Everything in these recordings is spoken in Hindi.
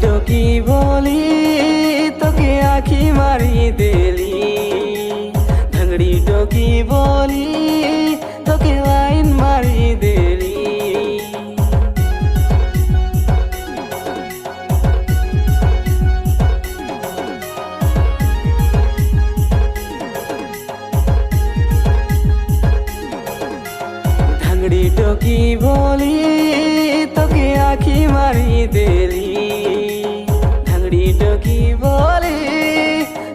टोकी बोली तोके आखी मारी देली धंगड़ी टोकी बोली तोके लाइन मारी देली धंगड़ी टोकी बोली तोके आखी मारी देली धंगड़ी टोकी बोली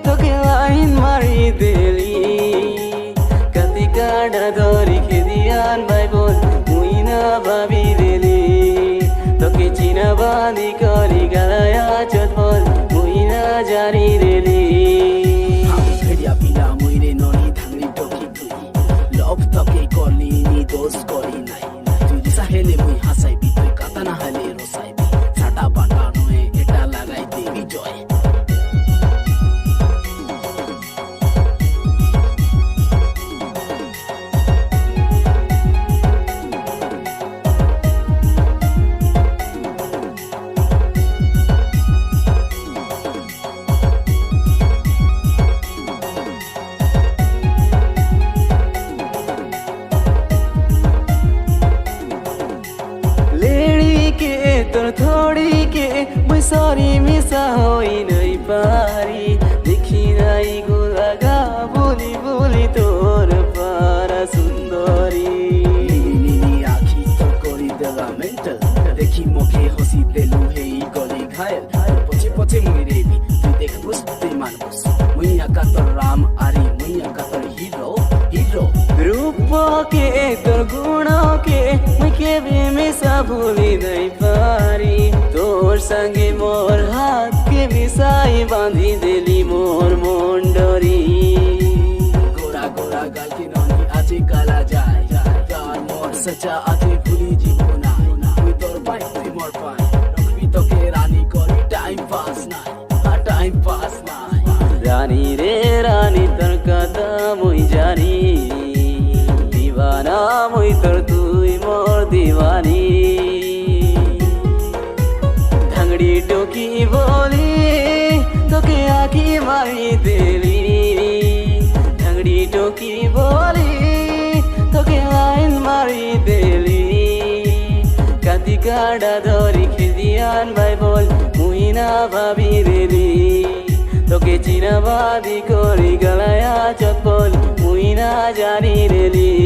तोके लाइन मारी देली कति काँडा धरी खेदियान भाइ बोल मुइना भाबी देली तोके चिना बाँधी करी गलाया चत बोल मुइना जारी देली भेडिया पिला मुइरे ननी धांगड़ी टोकी तुई लभ तके करली नि दोष करी नाइ तुई दिशा हेले मुई हासाइबी तुई काता ना हाले रोसाइबी छाटा बाटा नए एटा लागाई देवी जय तोर थोड़ी के मैं सॉरी मिसा होई नहीं पारी देखी नहीं गुलागा बोली बोली तोर पारा सुंदरी नी आखी तो करी देला मेंटल देखी मोके हसी देलु हेई गली घायल पछे पछे मुई रेबी तू देख बुस तू मान बुस मुई आका तो राम आरी मुई आका तो हीरो रूप के तोर गुण के मैं के भी मिसा भूली नहीं पारी तोर संगे मोर हाथ के मिसाई बांधी देली मोर मोंडरी गोरा गोरा गाल के ननी आजे काला जाय यार मोर सच्चा आजे भूली जीवो ना मुई तोर पाई तुई मोर पाई रखबी तो के रानी करी टाइम पास ना टाइम पास ना रानी रे रानी तोर कथा मुई जानी दीवाना मुई तोर तुई मोर दीवानी धंगड़ी टोकी बोली तोके आखी मारी देली धंगड़ी टोकी बोली तोके लाइन मारी देली कति काँडा धरी खेदियान भाइ बोल मुइना भाबी देली तोके चिना बाँधी करी गलाया चप्पल मुइना जानी देली